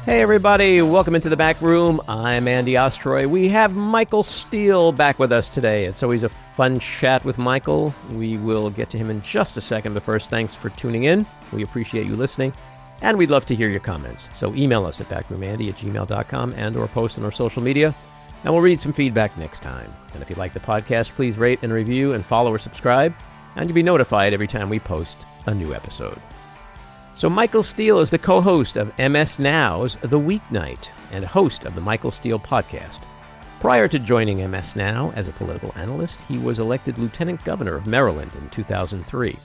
Hey everybody, welcome into the back room. I'm Andy Ostroy. We have Michael Steele back with us today. It's always a fun chat with Michael. We will get to him in just a second, but first, thanks for tuning in. We appreciate you listening, and we'd love to hear your comments. So email us at backroomandy@gmail.com and or post on our social media, and we'll read some feedback next time. And if you like the podcast, please rate and review and follow or subscribe, and you'll be notified every time we post a new episode. So Michael Steele is the co-host of MS Now's The Weeknight and host of the Michael Steele Podcast. Prior to joining MS Now as a political analyst, he was elected Lieutenant Governor of Maryland in 2003.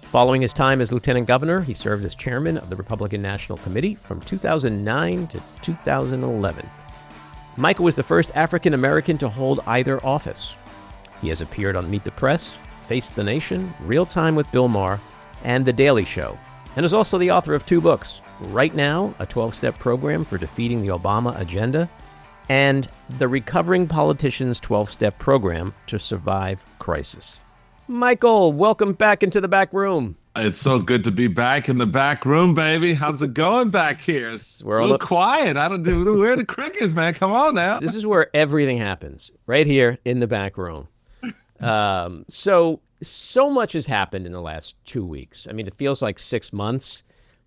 Following his time as Lieutenant Governor, he served as chairman of the Republican National Committee from 2009 to 2011. Michael was the first African-American to hold either office. He has appeared on Meet the Press, Face the Nation, Real Time with Bill Maher, and The Daily Show, and is also the author of two books, Right Now, a 12-Step Program for Defeating the Obama Agenda, and The Recovering Politician's 12-Step Program to Survive Crisis. Michael, welcome back into the back room. It's so good to be back in the back room, baby. How's it going back here? We're a little quiet. I don't know where the crickets, man. Come on now. This is where everything happens, right here in the back room. So much has happened in the last 2 weeks. I mean, it feels like 6 months,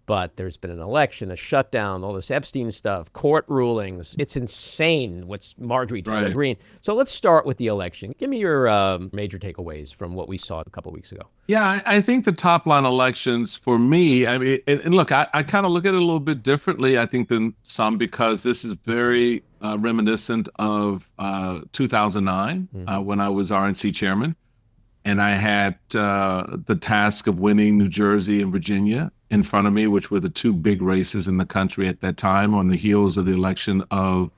but there's been an election, a shutdown, all this Epstein stuff, court rulings. It's insane what's Marjorie Taylor Greene. So let's start with the election. Give me your major takeaways from what we saw a couple weeks ago. Yeah, I think the top line elections for me, I mean, and look, I kind of look at it a little bit differently, I think, than some, because this is very reminiscent of 2009 when I was RNC chairman. And I had the task of winning New Jersey and Virginia in front of me, which were the two big races in the country at that time, on the heels of the election of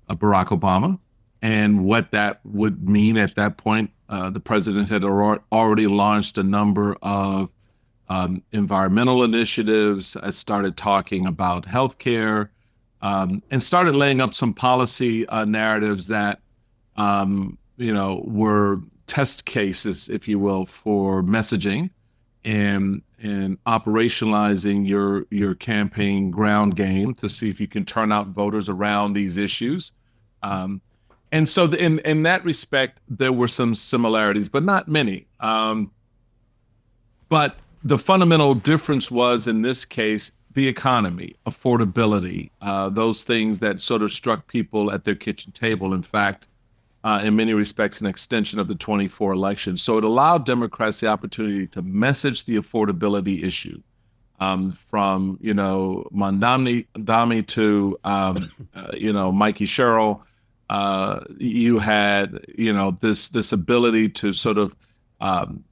Barack Obama. And what that would mean at that point, the president had already launched a number of environmental initiatives. I started talking about healthcare, and started laying up some policy narratives that, were test cases, if you will, for messaging and operationalizing your campaign ground game to see if you can turn out voters around these issues. And so in that respect, there were some similarities, but not many. But the fundamental difference was, in this case, the economy, affordability, those things that sort of struck people at their kitchen table. In fact, in many respects, an extension of the 24 election. So it allowed Democrats the opportunity to message the affordability issue, from, Mondami to, Mikey Sherrill. You had, this ability to sort of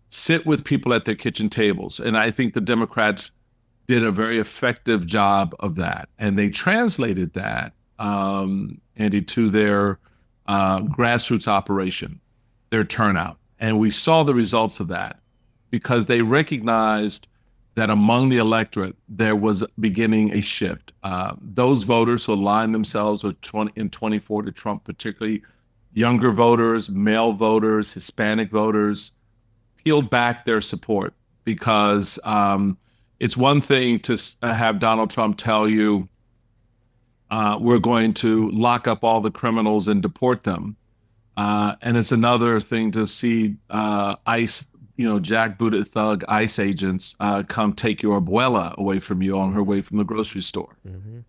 sit with people at their kitchen tables. And I think the Democrats did a very effective job of that. And they translated that, Andy, to their grassroots operation, their turnout. And we saw the results of that, because they recognized that among the electorate, there was beginning a shift. Those voters who aligned themselves with in 24 to Trump, particularly younger voters, male voters, Hispanic voters, peeled back their support, because it's one thing to have Donald Trump tell you, we're going to lock up all the criminals and deport them. And it's another thing to see ICE, jackbooted thug ICE agents come take your abuela away from you on her way from the grocery store. Mm-hmm.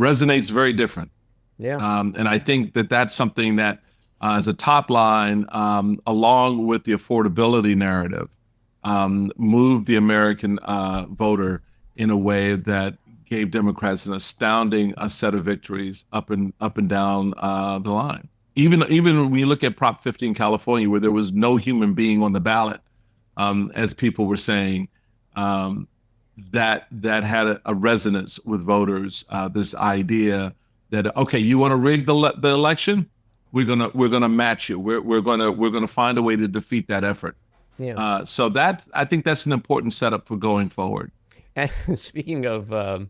Resonates very different. Yeah. And I think that that's something that, as a top line, along with the affordability narrative, moved the American voter in a way that gave Democrats an astounding set of victories up and down the line. Even when you look at Prop 50 in California, where there was no human being on the ballot, as people were saying, that had a resonance with voters. This idea that, okay, you want to rig the election, we're gonna match you. We're gonna find a way to defeat that effort. Yeah. So I think that's an important setup for going forward. And speaking of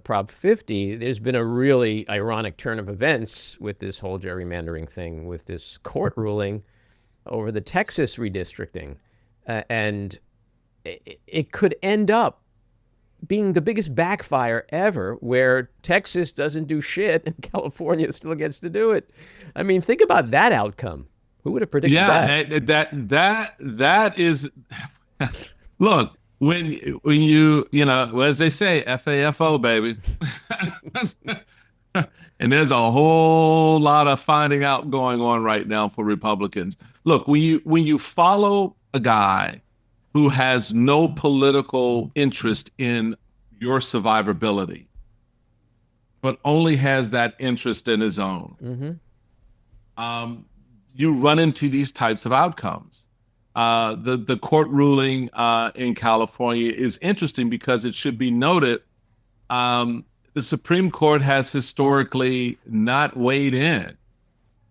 Prop 50, there's been a really ironic turn of events with this whole gerrymandering thing, with this court ruling over the Texas redistricting. And it could end up being the biggest backfire ever, where Texas doesn't do shit and California still gets to do it. I mean, think about that outcome. Who would have predicted that? That is. Look, when you as they say, FAFO, baby. And there's a whole lot of finding out going on right now for Republicans. Look, when you follow a guy who has no political interest in your survivability, but only has that interest in his own, you run into these types of outcomes. The court ruling in California is interesting because it should be noted the Supreme Court has historically not weighed in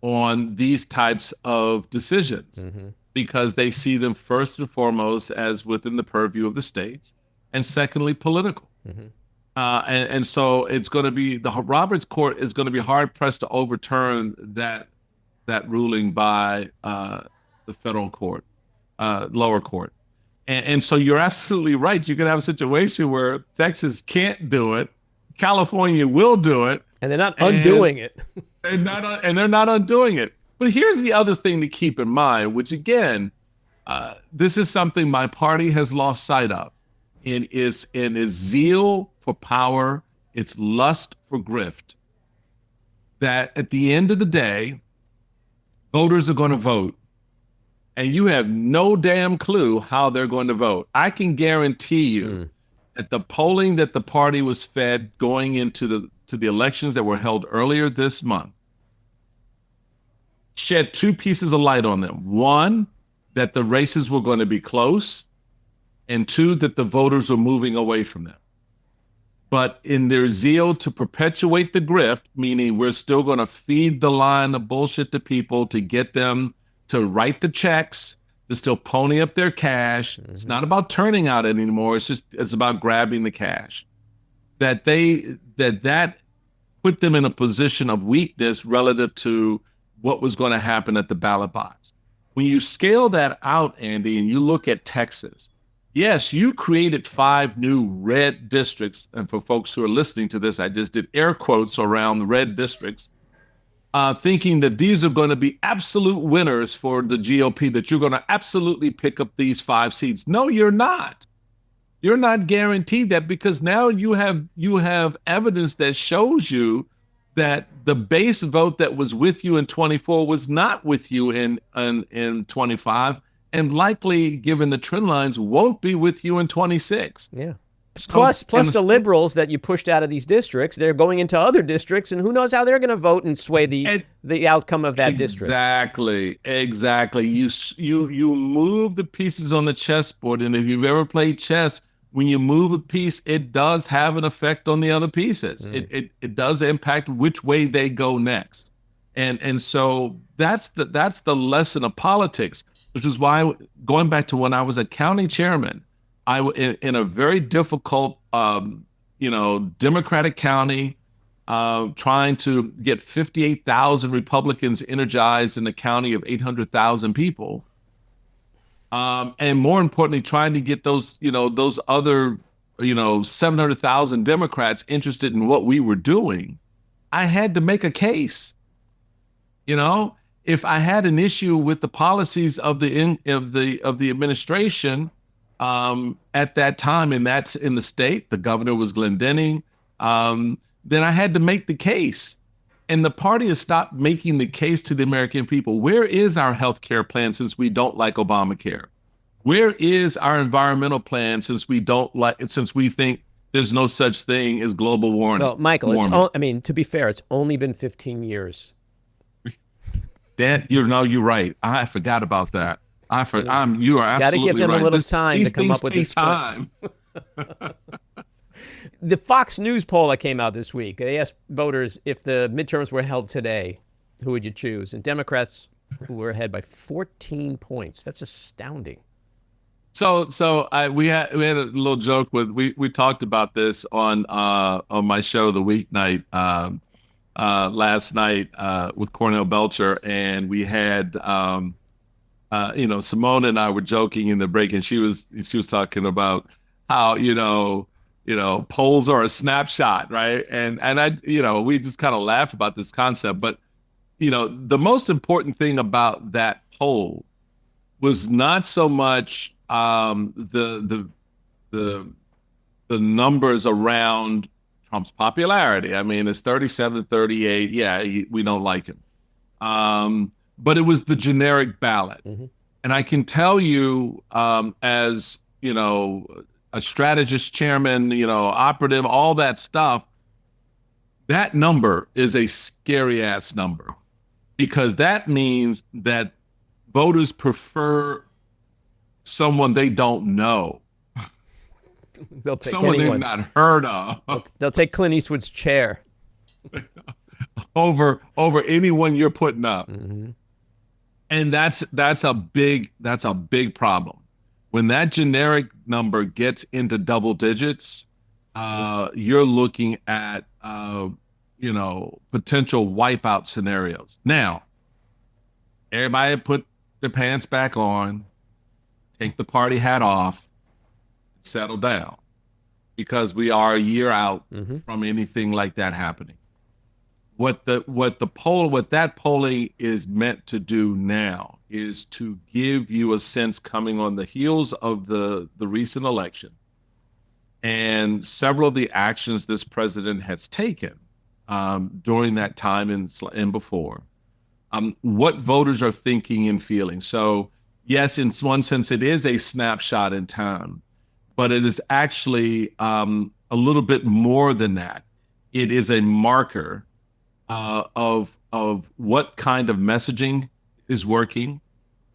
on these types of decisions because they see them first and foremost as within the purview of the states, and secondly, political. And so it's going to be, the Roberts Court is going to be hard pressed to overturn that ruling by the federal court, lower court. And so you're absolutely right. You can have a situation where Texas can't do it, California will do it, and they're not undoing it. They're not undoing it. But here's the other thing to keep in mind, which again, this is something my party has lost sight of, in its zeal for power, its lust for grift. That at the end of the day, voters are going to vote, and you have no damn clue how they're going to vote. I can guarantee you that the polling that the party was fed going into the elections that were held earlier this month shed two pieces of light on them. One, that the races were going to be close, and two, that the voters were moving away from them. But in their zeal to perpetuate the grift, meaning we're still going to feed the line of bullshit to people to get them to write the checks, to still pony up their cash. It's not about turning out anymore. It's about grabbing the cash. That put them in a position of weakness relative to what was going to happen at the ballot box. When you scale that out, Andy, and you look at Texas, yes, you created 5 new red districts. And for folks who are listening to this, I just did air quotes around the red districts, thinking that these are going to be absolute winners for the GOP, that you're going to absolutely pick up these 5 seats. No, you're not. You're not guaranteed that, because now you have evidence that shows you that the base vote that was with you in 24 was not with you in 25, and likely, given the trend lines, won't be with you in 26. Yeah. Plus the liberals that you pushed out of these districts, they're going into other districts, and who knows how they're going to vote and sway the outcome of that district. Exactly. You move the pieces on the chessboard, and if you've ever played chess, when you move a piece, it does have an effect on the other pieces. It does impact which way they go next, and so that's the lesson of politics, which is why, going back to when I was a county chairman, in a very difficult, Democratic county, trying to get 58,000 Republicans energized in a county of 800,000 people, and more importantly, trying to get those other 700,000 Democrats interested in what we were doing. I had to make a case. If I had an issue with the policies of the administration at that time, and that's in the state, the governor was Glendening, then I had to make the case. And the party has stopped making the case to the American people. Where is our health care plan, since we don't like Obamacare? Where is our environmental plan, since we think there's no such thing as global warming? Well, Michael, to be fair, it's only been 15 years. Dan, you're right. I forgot about that. You are absolutely right. Got to give them a little time to come up with this time. The Fox News poll that came out this week, they asked voters, if the midterms were held today, who would you choose? And Democrats were ahead by 14 points. That's astounding. So we had a little joke we talked about this on my show, the Weeknight, last night with Cornell Belcher, and we had Simone and I were joking in the break, and she was talking about how polls are a snapshot, right? And we just kind of laugh about this concept, but the most important thing about that poll was not so much the numbers around Trump's popularity. I mean, it's 37, 38. Yeah, we don't like him. But it was the generic ballot. Mm-hmm. And I can tell you, as, a strategist, chairman, operative, all that stuff, that number is a scary ass number, because that means that voters prefer someone they don't know. They'll take someone anyone they've not heard of. They'll take Clint Eastwood's chair over anyone you're putting up. Mm-hmm. And that's a big problem. When that generic number gets into double digits, you're looking at potential wipeout scenarios. Now, everybody put their pants back on, take the party hat off, settle down, because we are a year out mm-hmm. from anything like that happening. What that polling is meant to do now is to give you a sense, coming on the heels of the recent election and several of the actions this president has taken during that time and before, what voters are thinking and feeling. So yes, in one sense, it is a snapshot in time, but it is actually a little bit more than that. It is a marker of what kind of messaging is working,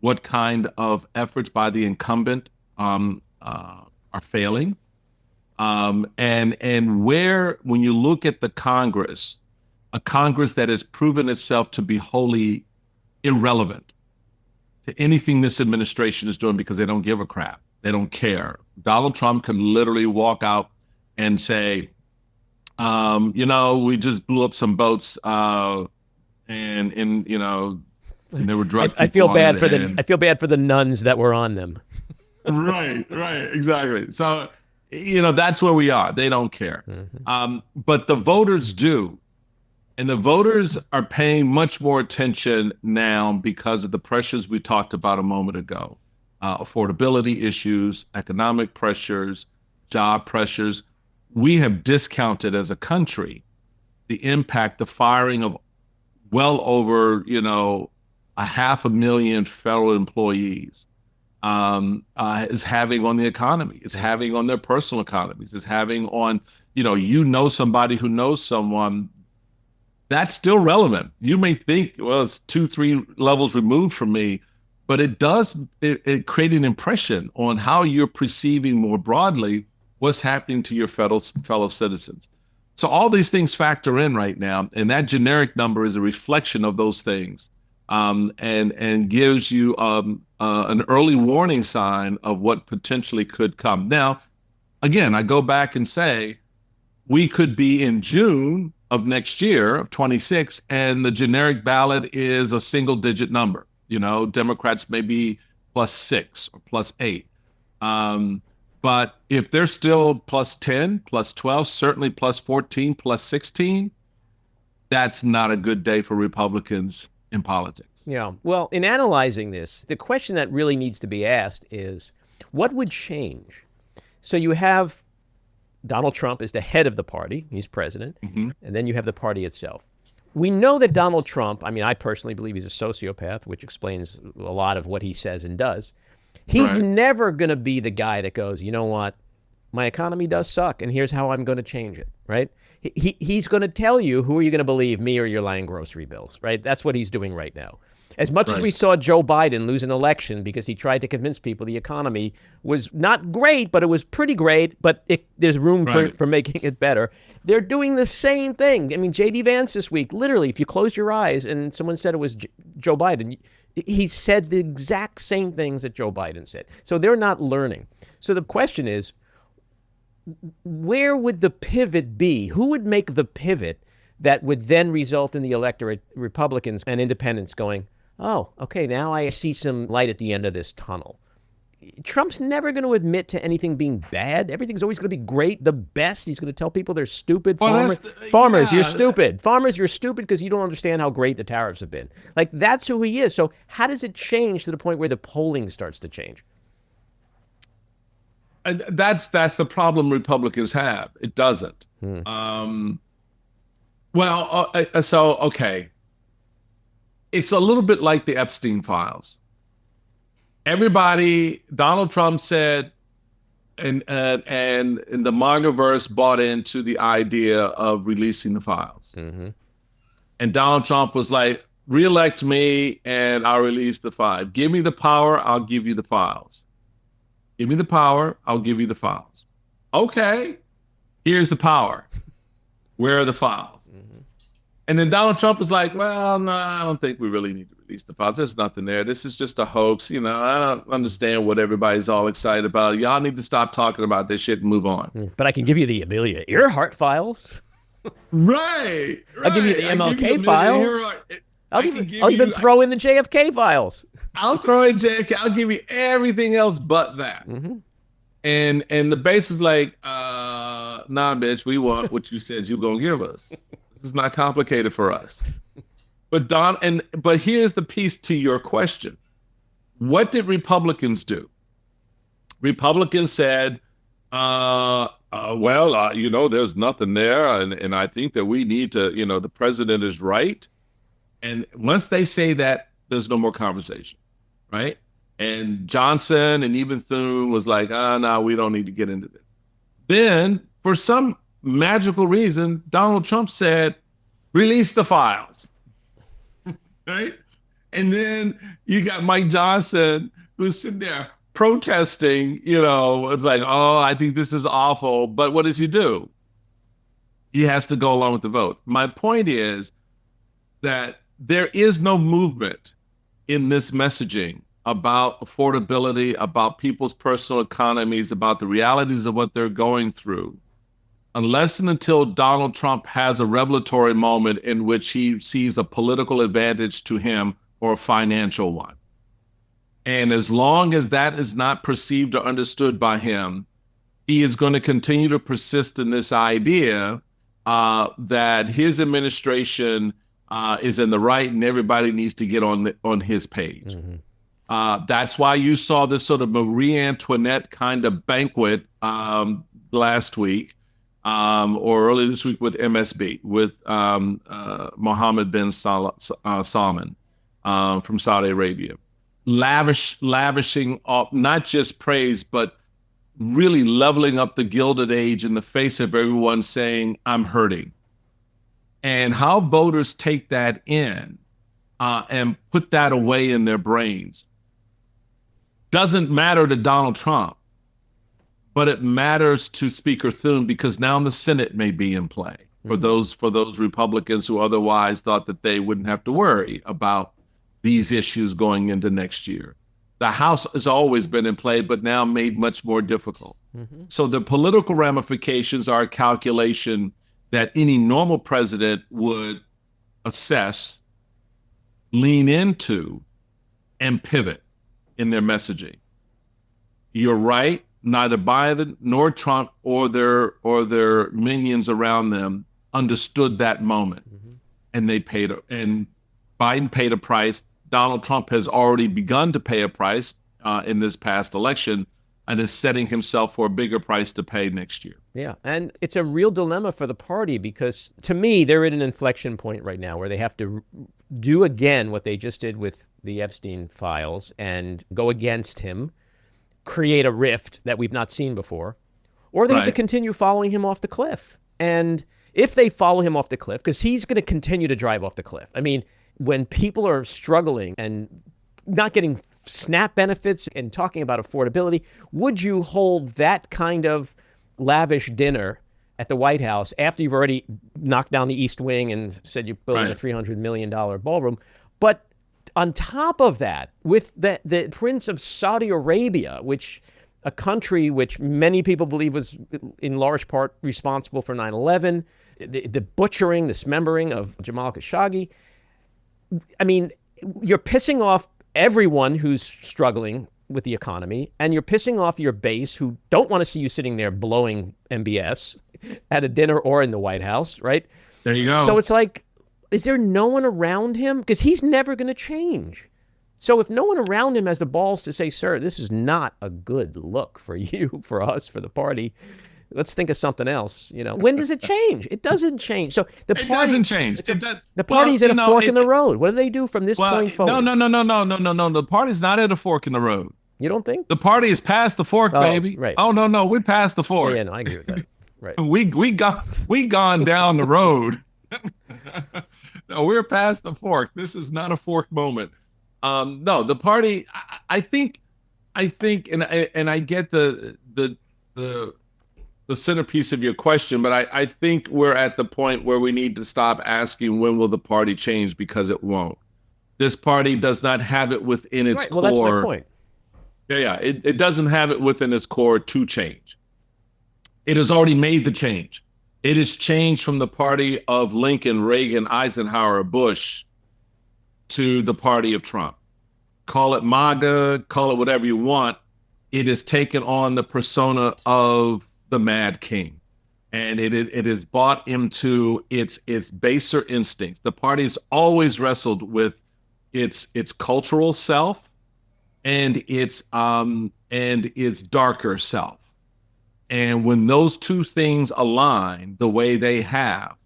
what kind of efforts by the incumbent are failing, and where, when you look at the Congress, a Congress that has proven itself to be wholly irrelevant to anything this administration is doing, because they don't give a crap, they don't care. Donald Trump could literally walk out and say, we just blew up some boats, and they were drunk. I feel bad for the nuns that were on them. Right, exactly. So, that's where we are. They don't care, mm-hmm. But the voters do, and the voters are paying much more attention now because of the pressures we talked about a moment ago: affordability issues, economic pressures, job pressures. We have discounted as a country the impact the firing of well over, 500,000 federal employees is having on the economy, is having on their personal economies, is having on, somebody who knows someone. That's still relevant. You may think, well, it's 2-3 levels removed from me, but it create an impression on how you're perceiving more broadly what's happening to your fellow citizens. So all these things factor in right now, and that generic number is a reflection of those things, and gives you an early warning sign of what potentially could come. Now, again, I go back and say, we could be in June of next year, of 26, and the generic ballot is a single-digit number. Democrats may be +6 or +8. But if they're still +10, +12, certainly +14, +16, that's not a good day for Republicans in politics. Yeah. Well, in analyzing this, the question that really needs to be asked is, what would change? So you have Donald Trump is the head of the party. He's president. Mm-hmm. And then you have the party itself. We know that Donald Trump, I personally believe he's a sociopath, which explains a lot of what he says and does. He's right. Never going to be the guy that goes, you know what, my economy does suck, and here's how I'm going to change it, right? He's going to tell you, who are you going to believe, me or your lying grocery bills, right? That's what he's doing right now. As much as we saw Joe Biden lose an election because he tried to convince people the economy was not great, but it was pretty great, but there's room for making it better. They're doing the same thing. J.D. Vance this week, literally, if you close your eyes and someone said it was Joe Biden, he said the exact same things that Joe Biden said. So they're not learning. So the question is, where would the pivot be? Who would make the pivot that would then result in the electorate, Republicans and independents, going, oh, okay, now I see some light at the end of this tunnel? Trump's never going to admit to anything being bad. Everything's always going to be great, the best. He's going to tell people they're stupid. Farmers, you're stupid. Farmers, you're stupid because you don't understand how great the tariffs have been. Like, that's who he is. So how does it change to the point where the polling starts to change? And that's the problem Republicans have. It doesn't. Okay. It's a little bit like the Epstein files. Everybody, Donald Trump said, and the MAGA-verse bought into the idea of releasing the files. Mm-hmm. And Donald Trump was like, reelect me and I'll release the files. Give me the power, I'll give you the files. Give me the power, I'll give you the files. Okay, here's the power. Where are the files? Mm-hmm. And then Donald Trump was like, well, no, I don't think we really need to release the files. There's nothing there. This is just a hoax. I don't understand what everybody's all excited about. Y'all need to stop talking about this shit and move on. But I can give you the Amelia Earhart files. Right. I'll give you the MLK files. I'll even throw in the JFK files. I'll throw in JFK. I'll give you everything else but that. Mm-hmm. And the base is like, nah, bitch, we want what you said you were going to give us. This is not complicated for us. But here's the piece to your question. What did Republicans do? Republicans said, there's nothing there. And I think that we need to, the president is right. And once they say that, there's no more conversation, right? And Johnson and even Thune was like, no, we don't need to get into this. Then, for some magical reason, Donald Trump said, release the files, right? And then you got Mike Johnson, who's sitting there protesting, it's like, oh, I think this is awful. But what does he do? He has to go along with the vote. My point is that there is no movement in this messaging about affordability, about people's personal economies, about the realities of what they're going through, unless and until Donald Trump has a revelatory moment in which he sees a political advantage to him or a financial one. And as long as that is not perceived or understood by him, he is going to continue to persist in this idea that his administration is in the right and everybody needs to get on his page. Mm-hmm. That's why you saw this sort of Marie Antoinette kind of banquet last week or earlier this week with MSB, with Mohammed bin Salman from Saudi Arabia, lavishing up not just praise, but really leveling up the Gilded Age in the face of everyone saying, I'm hurting. And how voters take that in and put that away in their brains doesn't matter to Donald Trump, but it matters to Speaker Thune because now the Senate may be in play for those Republicans who otherwise thought that they wouldn't have to worry about these issues going into next year. The House has always been in play, but now made much more difficult. Mm-hmm. So the political ramifications are a calculation that any normal president would assess, lean into, and pivot in their messaging. You're right, neither Biden nor Trump or their minions around them understood that moment. Mm-hmm. And Biden paid a price. Donald Trump has already begun to pay a price in this past election and is setting himself for a bigger price to pay next year. Yeah, and it's a real dilemma for the party because, to me, they're at an inflection point right now where they have to do again what they just did with the Epstein files and go against him, create a rift that we've not seen before, or they have to continue following him off the cliff. And if they follow him off the cliff, because he's going to continue to drive off the cliff. I mean, when people are struggling and not getting SNAP benefits and talking about affordability, would you hold that kind of lavish dinner at the White House after you've already knocked down the East Wing and said you're building a $300 million ballroom? But on top of that, with the Prince of Saudi Arabia, which a country which many people believe was in large part responsible for 9/11, the butchering, dismembering of Jamal Khashoggi. I mean, you're pissing off everyone who's struggling with the economy, and you're pissing off your base who don't want to see you sitting there blowing MBS at a dinner or in the White House, right? There you go. So it's like, is there no one around him? Because he's never going to change. So if no one around him has the balls to say, sir, this is not a good look for you, for us, for the party, let's think of something else. When does it change? It doesn't change. So it doesn't change. The party's at a fork in the road. What do they do from this point forward? No. The party's not at a fork in the road. You don't think? The party is past the fork, baby. Right. Oh, no, we're past the fork. Yeah, no, I agree with that. Right. we gone down the road. No, we're past the fork. This is not a fork moment. No, the party. I think, and I get the centerpiece of your question, but I think we're at the point where we need to stop asking when will the party change, because it won't. This party does not have it within its core. Well, that's my point. Yeah. It doesn't have it within its core to change. It has already made the change. It has changed from the party of Lincoln, Reagan, Eisenhower, Bush to the party of Trump. Call it MAGA, call it whatever you want. It has taken on the persona of the Mad King, and it is bought into its baser instincts. The party has always wrestled with its cultural self and its darker self. And when those two things align the way they have,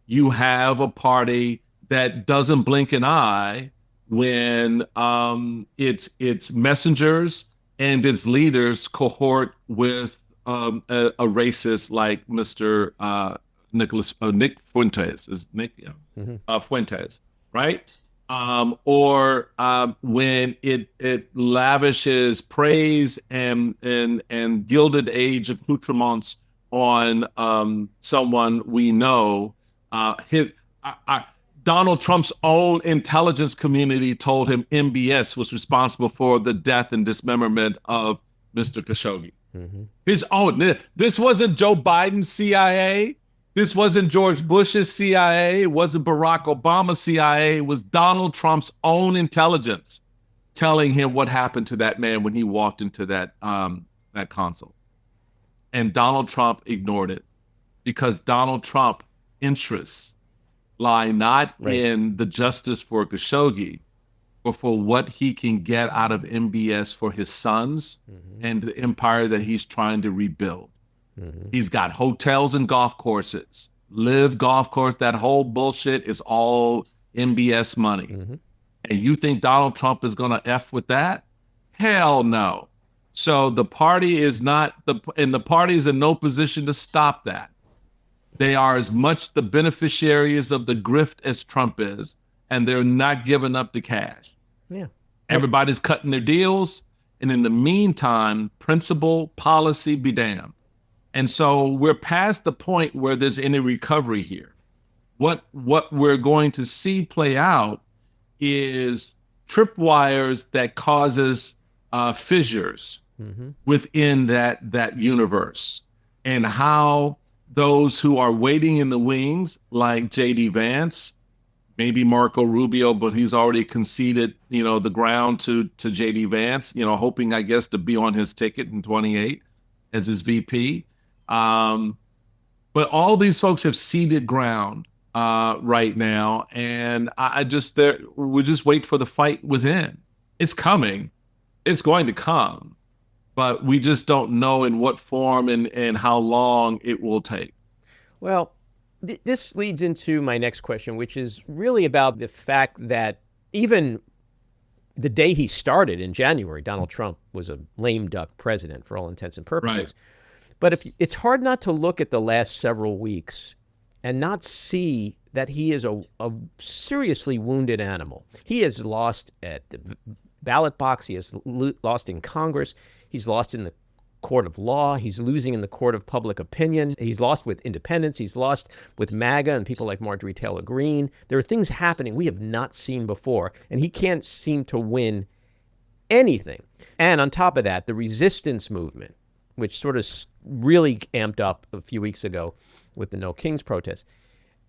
you have a party that doesn't blink an eye when its messengers and its leaders cohort with a racist like Mr. Nick Fuentes, is Nick? Yeah. Mm-hmm. Fuentes, right? Or when it lavishes praise and Gilded Age accoutrements on someone we know. Donald Trump's own intelligence community told him MBS was responsible for the death and dismemberment of Mr. Khashoggi. Mm-hmm. His own. This wasn't Joe Biden's CIA. This wasn't George Bush's CIA. It wasn't Barack Obama's CIA. It was Donald Trump's own intelligence telling him what happened to that man when he walked into that console. And Donald Trump ignored it because Donald Trump interests lie not in the justice for Khashoggi, but for what he can get out of MBS for his sons and the empire that he's trying to rebuild. Mm-hmm. He's got hotels and golf courses, live golf course. That whole bullshit is all MBS money. Mm-hmm. And you think Donald Trump is going to F with that? Hell no. So the party is not, and the party is in no position to stop that. They are as much the beneficiaries of the grift as Trump is, and they're not giving up the cash. Yeah. Everybody's cutting their deals, and in the meantime, principle, policy be damned. And so we're past the point where there's any recovery here. What we're going to see play out is tripwires that causes fissures within that universe, and how those who are waiting in the wings, like J.D. Vance, maybe Marco Rubio, but he's already conceded, the ground to J.D. Vance, hoping, I guess, to be on his ticket in 28 as his VP. But all these folks have ceded ground right now, and we just wait for the fight within. It's coming. It's going to come. But we just don't know in what form and how long it will take. Well, this leads into my next question, which is really about the fact that even the day he started in January, Donald Trump was a lame duck president for all intents and purposes. Right. But it's hard not to look at the last several weeks and not see that he is a seriously wounded animal. He has lost at the ballot box. He has lost in Congress. He's lost in the court of law. He's losing in the court of public opinion. He's lost with independents. He's lost with MAGA and people like Marjorie Taylor Greene. There are things happening we have not seen before, and he can't seem to win anything. And on top of that, the resistance movement, which sort of really amped up a few weeks ago with the No Kings protest,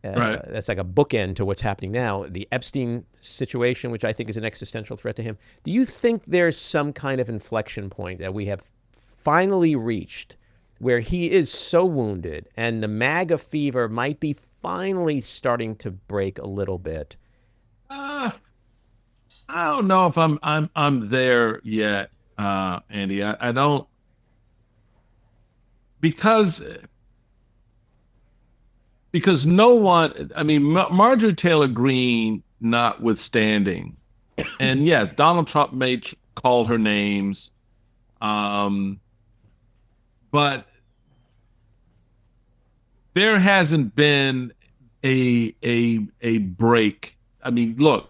Right. That's like a bookend to what's happening now. The Epstein situation, which I think is an existential threat to him. Do you think there's some kind of inflection point that we have finally reached where he is so wounded and the MAGA fever might be finally starting to break a little bit? I don't know if I'm there yet, Andy. I don't, because no one, I mean, Marjorie Taylor Greene notwithstanding, and yes, Donald Trump may call her names, but there hasn't been a break. I mean, look,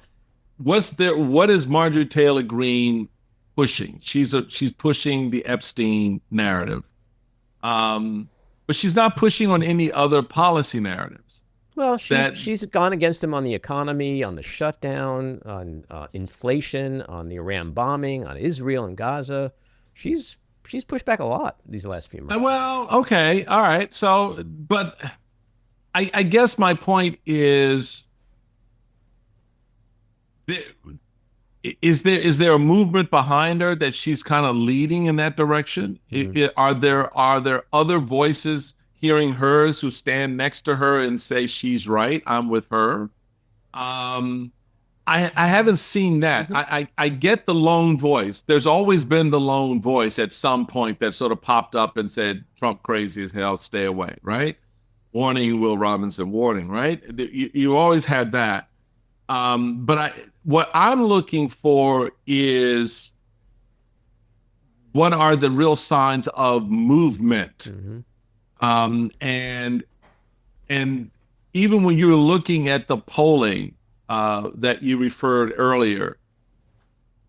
what is Marjorie Taylor Greene pushing? She's pushing the Epstein narrative. But she's not pushing on any other policy narratives. Well, she's gone against him on the economy, on the shutdown, on inflation, on the Iran bombing, on Israel and Gaza. She's pushed back a lot these last few months. Well, okay, all right. So, but I guess my point is, is there a movement behind her that she's kind of leading in that direction? Mm-hmm. Are there other voices hearing hers who stand next to her and say she's right, I'm with her? I haven't seen that. Mm-hmm. I get the lone voice. There's always been the lone voice at some point that sort of popped up and said, Trump crazy as hell, stay away, right? Warning, Will Robinson, warning, right? You always had that. But what I'm looking for is, what are the real signs of movement? Mm-hmm. And even when you're looking at the polling that you referred earlier,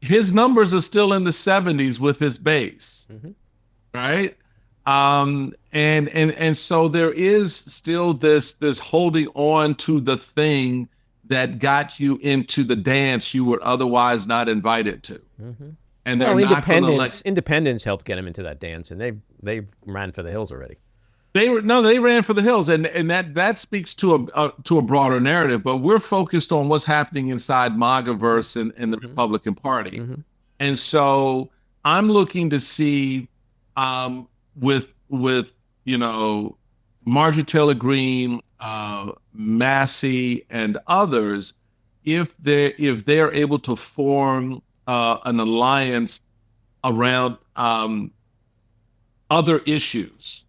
his numbers are still in the 70s with his base, mm-hmm. right? And so there is still this holding on to the thing that got you into the dance you were otherwise not invited to. Mm-hmm. And they're not going to independents helped get him into that dance, and they ran for the hills already. They ran for the hills, and that speaks to a broader narrative. But we're focused on what's happening inside MAGA-verse in the mm-hmm. Republican Party, mm-hmm. and so I'm looking to see with Marjorie Taylor Greene, Massey, and others, if they're able to form an alliance around other issues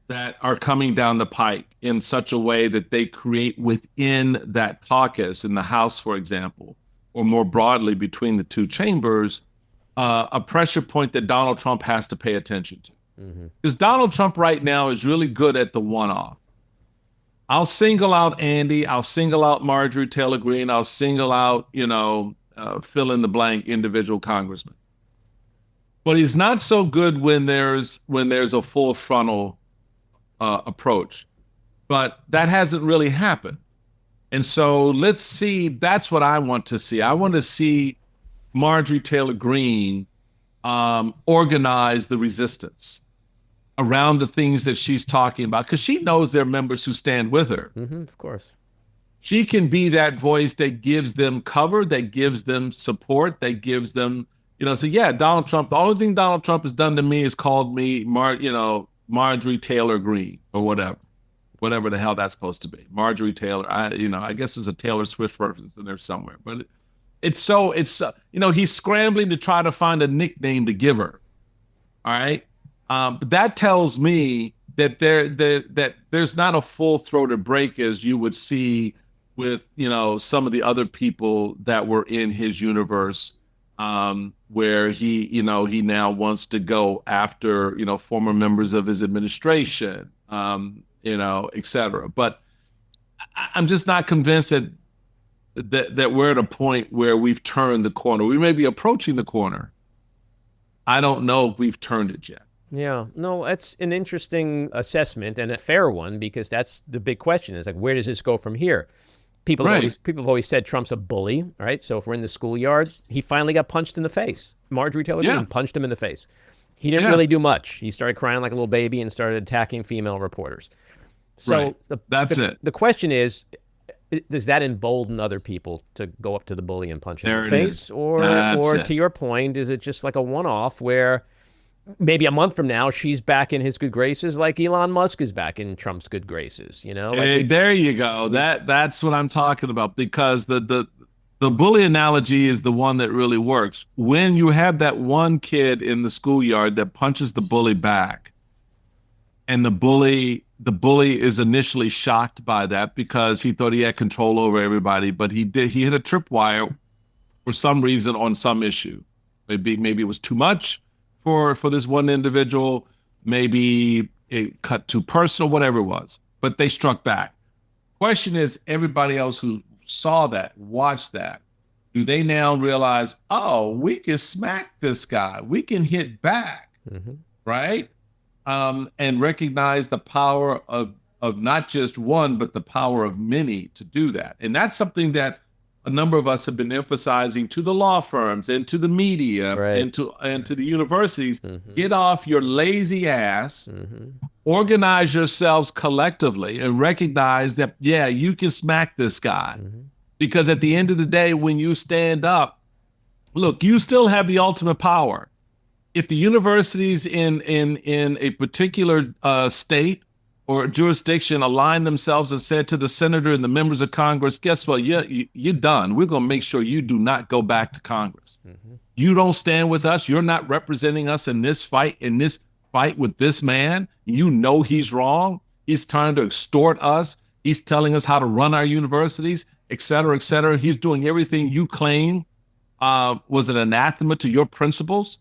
that are coming down the pike in such a way that they create within that caucus in the House, for example, or more broadly between the two chambers, a pressure point that Donald Trump has to pay attention to. Because Donald Trump right now is really good at the one-off. I'll single out Andy. I'll single out Marjorie Taylor Greene. I'll single out, fill in the blank individual congressman. But he's not so good when there's a full frontal approach. But that hasn't really happened. And so let's see. That's what I want to see. I want to see Marjorie Taylor Greene organize the resistance around the things that she's talking about, because she knows there are members who stand with her. Mm-hmm, of course. She can be that voice that gives them cover, that gives them support, that gives them, Donald Trump, the only thing Donald Trump has done to me is called me, Marjorie Taylor Greene or whatever the hell that's supposed to be. Marjorie Taylor, I guess there's a Taylor Swift reference in there somewhere, but he's scrambling to try to find a nickname to give her. All right. But that tells me that there's not a full-throated break as you would see with, some of the other people that were in his universe, where he now wants to go after, former members of his administration, et cetera. But I'm just not convinced that we're at a point where we've turned the corner. We may be approaching the corner. I don't know if we've turned it yet. Yeah, no, that's an interesting assessment and a fair one, because that's the big question is, like, where does this go from here? People have always said Trump's a bully, right? So if we're in the schoolyard, he finally got punched in the face. Marjorie Taylor Greene punched him in the face. He didn't really do much. He started crying like a little baby and started attacking female reporters. So Right. That's it. The question is, does that embolden other people to go up to the bully and punch him in the face? Or to your point, is it just like a one-off where maybe a month from now she's back in his good graces like Elon Musk is back in Trump's good graces, you know? Like there you go. That's what I'm talking about, because the bully analogy is the one that really works. When you have that one kid in the schoolyard that punches the bully back, and the bully is initially shocked by that because he thought he had control over everybody, but he hit a tripwire for some reason on some issue. Maybe it was too much for this one individual. Maybe it cut too personal, whatever it was. But they struck back. Question is, everybody else who saw that, watched that, do they now realize, oh, we can smack this guy, we can hit back, right? And recognize the power of not just one, but the power of many to do that. And that's something that a number of us have been emphasizing to the law firms and to the media, right, and to the universities. Get off your lazy ass, organize yourselves collectively, and recognize that, yeah, you can smack this guy. Because at the end of the day, when you stand up, look, you still have the ultimate power. If the universities in a particular state or jurisdiction align themselves and said to the senator and the members of Congress, guess what? You're done. We're going to make sure you do not go back to Congress. You don't stand with us. You're not representing us in this fight with this man. You know he's wrong. He's trying to extort us. He's telling us how to run our universities, et cetera, et cetera. He's doing everything you claim was an anathema to your principles.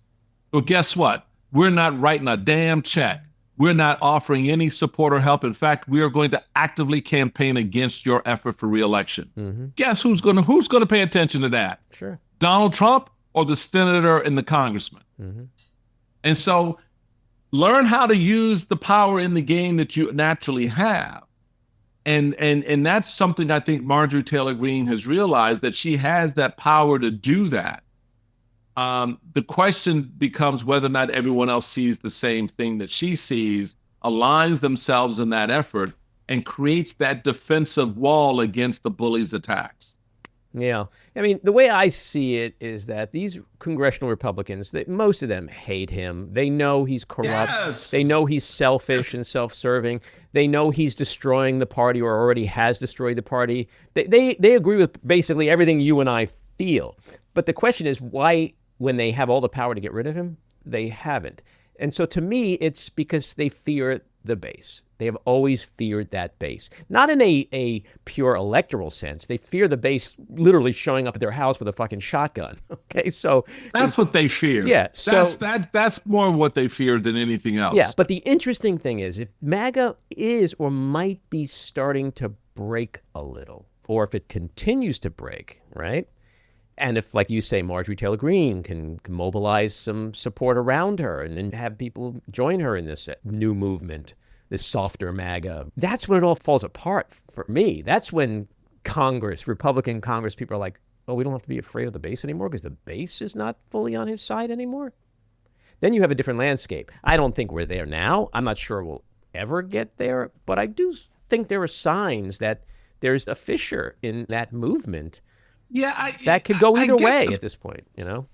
Well, guess what? We're not writing a damn check. We're not offering any support or help. In fact, we are going to actively campaign against your effort for re-election. Guess who's going to pay attention to that? Sure. Donald Trump or the senator and the congressman? And so learn how to use the power in the game that you naturally have. And that's something I think Marjorie Taylor Greene has realized, that she has that power to do that. The question becomes whether or not everyone else sees the same thing that she sees, aligns themselves in that effort, and creates that defensive wall against the bully's attacks. Yeah. I mean, the way I see it is that these congressional Republicans, most of them hate him. They know he's corrupt. Yes. They know he's selfish and self-serving. They know he's destroying the party or already has destroyed the party. They agree with basically everything you and I feel. But the question is why, when they have all the power to get rid of him, they haven't. And so to me, it's because they fear the base. They have always feared that base. Not in a pure electoral sense. They fear the base literally showing up at their house with a fucking shotgun. Okay, so that's what they fear. Yeah, so that's more what they fear than anything else. Yeah, but the interesting thing is, if MAGA is or might be starting to break a little, or if it continues to break, right? And if, like you say, Marjorie Taylor Greene can mobilize some support around her and then have people join her in this new movement, this softer MAGA, that's when it all falls apart for me. That's when Congress, Republican Congress people are like, oh, we don't have to be afraid of the base anymore because the base is not fully on his side anymore. Then you have a different landscape. I don't think we're there now. I'm not sure we'll ever get there, but I do think there are signs that there's a fissure in that movement. Yeah, that could go either way at this point, you know?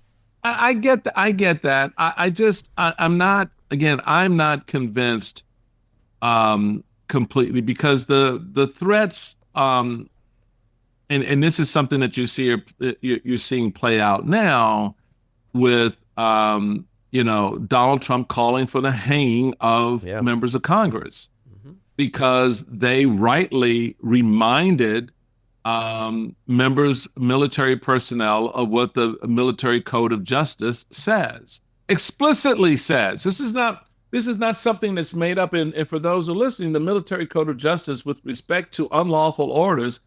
I get that. I'm not convinced completely, because the threats, and this is something that you're seeing play out now with Donald Trump calling for the hanging of members of Congress, because they rightly reminded military personnel of what the Military Code of Justice explicitly says. This is not something that's made up. And for those who are listening, the Military Code of Justice, with respect to unlawful orders,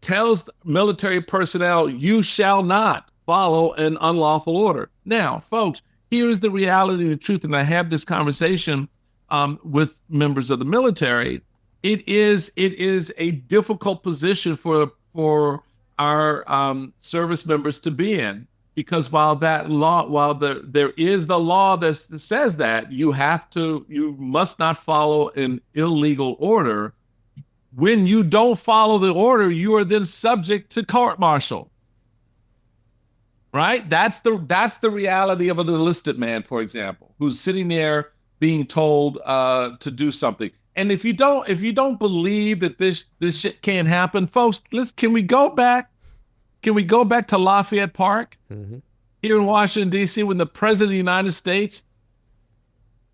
tells military personnel, you shall not follow an unlawful order. Now, folks, here's the reality and the truth. And I have this conversation with members of the military. It is a difficult position for our service members to be in, because while there is the law that says that you must not follow an illegal order, when you don't follow the order, you are then subject to court-martial. Right? That's the reality of an enlisted man, for example, who's sitting there being told to do something. And if you don't believe that this shit can't happen, folks, can we go back? Can we go back to Lafayette Park here in Washington, D.C., when the President of the United States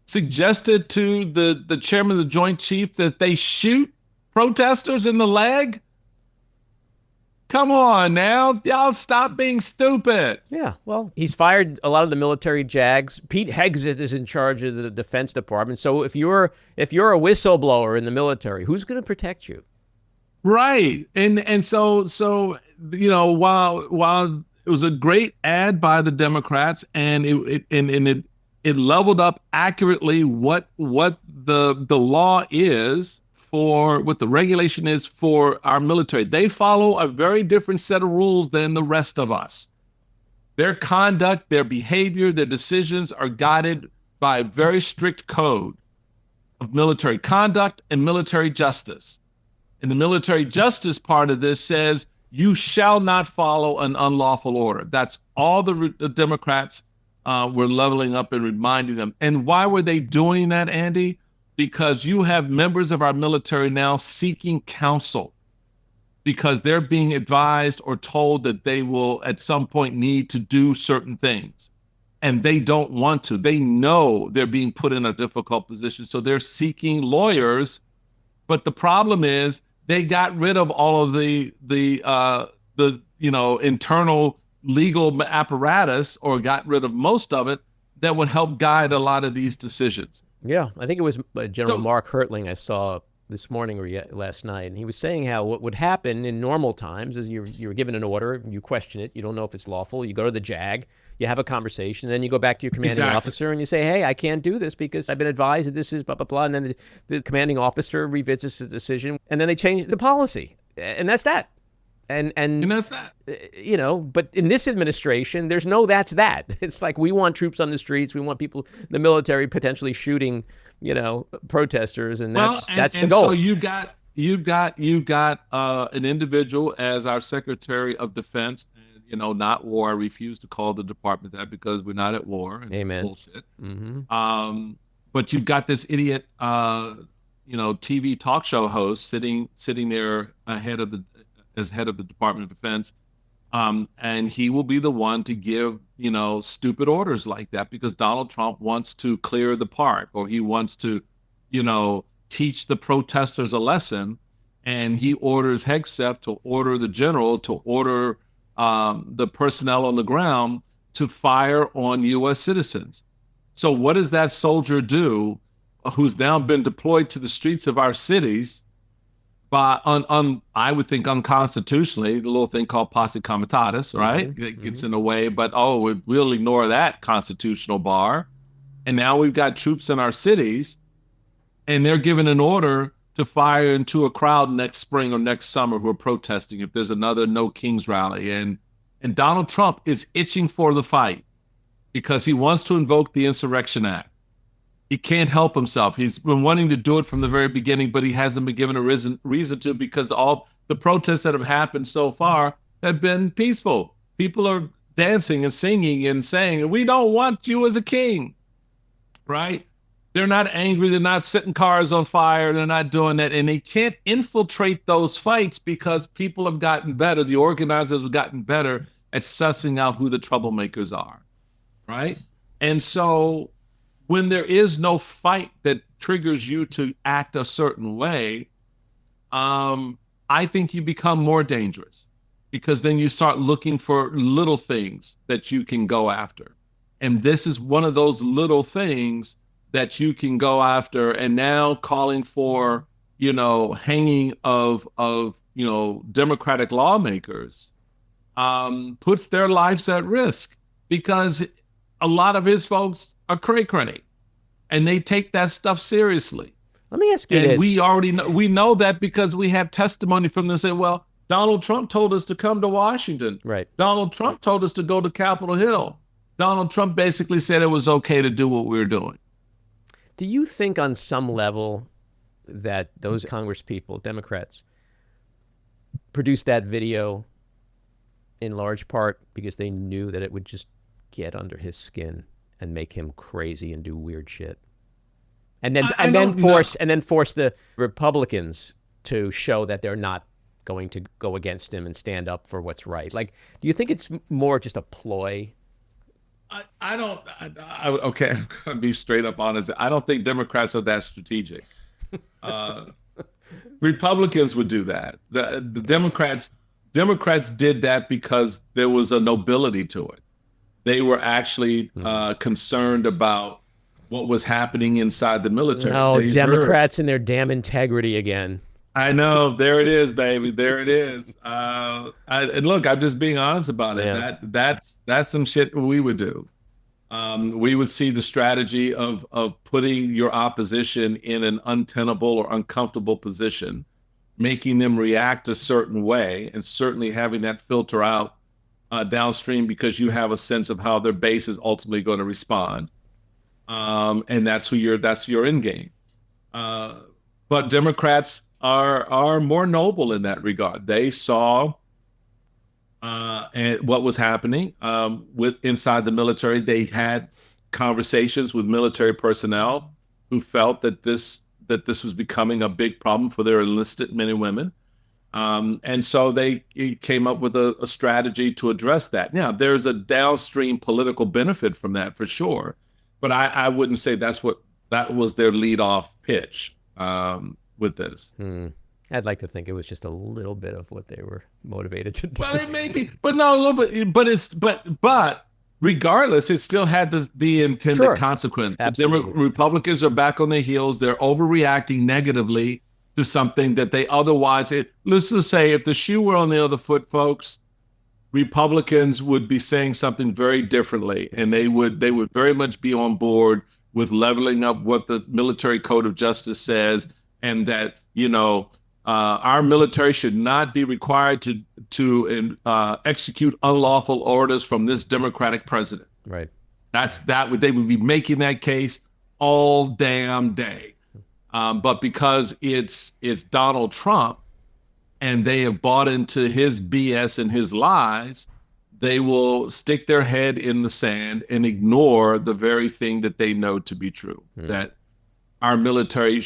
suggested to the chairman of the Joint Chiefs that they shoot protesters in the leg? Come on now, y'all stop being stupid. Yeah, well, he's fired a lot of the military JAGs. Pete Hegseth is in charge of the Defense Department. So if you're a whistleblower in the military, who's going to protect you? Right, and so while it was a great ad by the Democrats, and it leveled up accurately what the law is for, what the regulation is for our military. They follow a very different set of rules than the rest of us. Their conduct, their behavior, their decisions are guided by a very strict code of military conduct and military justice. And the military justice part of this says you shall not follow an unlawful order. That's all the Democrats were leveling up and reminding them. And why were they doing that, Andy? Because you have members of our military now seeking counsel because they're being advised or told that they will at some point need to do certain things. And they don't want to. They know they're being put in a difficult position. So they're seeking lawyers. But the problem is they got rid of all of the internal legal apparatus, or got rid of most of it, that would help guide a lot of these decisions. Yeah, I think it was General Mark Hertling I saw this morning or last night, and he was saying how what would happen in normal times is you're given an order, you question it, you don't know if it's lawful, you go to the JAG, you have a conversation, then you go back to your commanding officer and you say, hey, I can't do this because I've been advised that this is blah, blah, blah, and then the commanding officer revisits the decision, and then they change the policy, and that's that. And that's that. But in this administration, there's no that's that. It's like we want troops on the streets. We want people, the military, potentially shooting, protesters, and that's the goal. So you've got an individual as our Secretary of Defense. Not war. I refuse to call the department that because we're not at war. And Amen. Bullshit. But you've got this idiot, TV talk show host sitting there as head of the Department of Defense, and he will be the one to give, stupid orders like that because Donald Trump wants to clear the park, or he wants to, teach the protesters a lesson, and he orders Hegseth to order the general to order the personnel on the ground to fire on U.S. citizens. So what does that soldier do, who's now been deployed to the streets of our cities? But I would think unconstitutionally, the little thing called posse comitatus, right? It gets in the way, but we'll ignore that constitutional bar. And now we've got troops in our cities, and they're given an order to fire into a crowd next spring or next summer who are protesting if there's another No Kings rally. And Donald Trump is itching for the fight because he wants to invoke the Insurrection Act. He can't help himself. He's been wanting to do it from the very beginning, but he hasn't been given a reason to, because all the protests that have happened so far have been peaceful. People are dancing and singing and saying, we don't want you as a king, right? They're not angry. They're not setting cars on fire. They're not doing that. And they can't infiltrate those fights because people have gotten better. The organizers have gotten better at sussing out who the troublemakers are, right? And so when there is no fight that triggers you to act a certain way, I think you become more dangerous, because then you start looking for little things that you can go after. And this is one of those little things that you can go after. And now calling for, hanging of Democratic lawmakers puts their lives at risk, because a lot of his folks are cray-cray, and they take that stuff seriously. Let me ask you and this. We know that because we have testimony from them that say, well, Donald Trump told us to come to Washington. Right. Donald Trump told us to go to Capitol Hill. Donald Trump basically said it was okay to do what we were doing. Do you think on some level, that those Congress people, Democrats, produced that video in large part because they knew that it would just get under his skin and make him crazy and do weird shit. And then force the Republicans to show that they're not going to go against him and stand up for what's right. Like, do you think it's more just a ploy? Okay, I'll be straight up honest. I don't think Democrats are that strategic. Republicans would do that. The Democrats did that because there was a nobility to it. They were actually concerned about what was happening inside the military. No, Democrats and their damn integrity again. I know. There it is, baby. There it is. And look, I'm just being honest about it. Yeah. That's some shit we would do. We would see the strategy of putting your opposition in an untenable or uncomfortable position, making them react a certain way, and certainly having that filter out downstream because you have a sense of how their base is ultimately going to respond. And that's your end game. But Democrats are more noble in that regard. They saw and what was happening with inside the military. They had conversations with military personnel who felt that this was becoming a big problem for their enlisted men and women. And so they came up with a strategy to address that. Now, there's a downstream political benefit from that for sure, but I wouldn't say that was their leadoff pitch with this. I'd like to think it was just a little bit of what they were motivated to do. Well, it may be, but no, a little bit. But regardless, it still had the intended consequence. Absolutely. The Republicans are back on their heels. They're overreacting negatively to something that they otherwise. Let's just say, if the shoe were on the other foot, folks, Republicans would be saying something very differently, and they would very much be on board with leveling up what the military code of justice says, and that our military should not be required to execute unlawful orders from this Democratic president. Right. They would be making that case all damn day. But because it's Donald Trump and they have bought into his BS and his lies, they will stick their head in the sand and ignore the very thing that they know to be true, that our military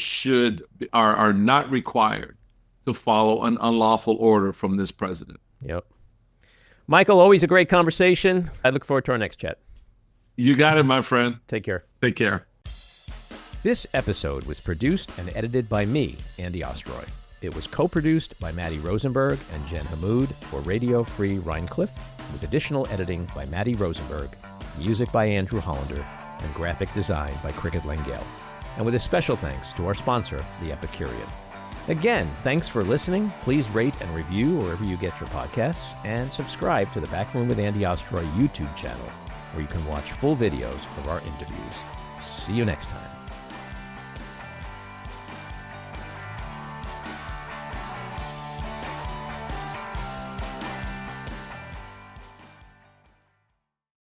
are not required to follow an unlawful order from this president. Yep. Michael, always a great conversation. I look forward to our next chat. You got it, my friend. Take care. Take care. This episode was produced and edited by me, Andy Ostroy. It was co-produced by Maddie Rosenberg and Jen Hammoud for Radio Free Rhinecliff, with additional editing by Maddie Rosenberg, music by Andrew Hollander, and graphic design by Cricket Langell. And with a special thanks to our sponsor, The Epicurean. Again, thanks for listening. Please rate and review wherever you get your podcasts, and subscribe to the Backroom with Andy Ostroy YouTube channel, where you can watch full videos of our interviews. See you next time.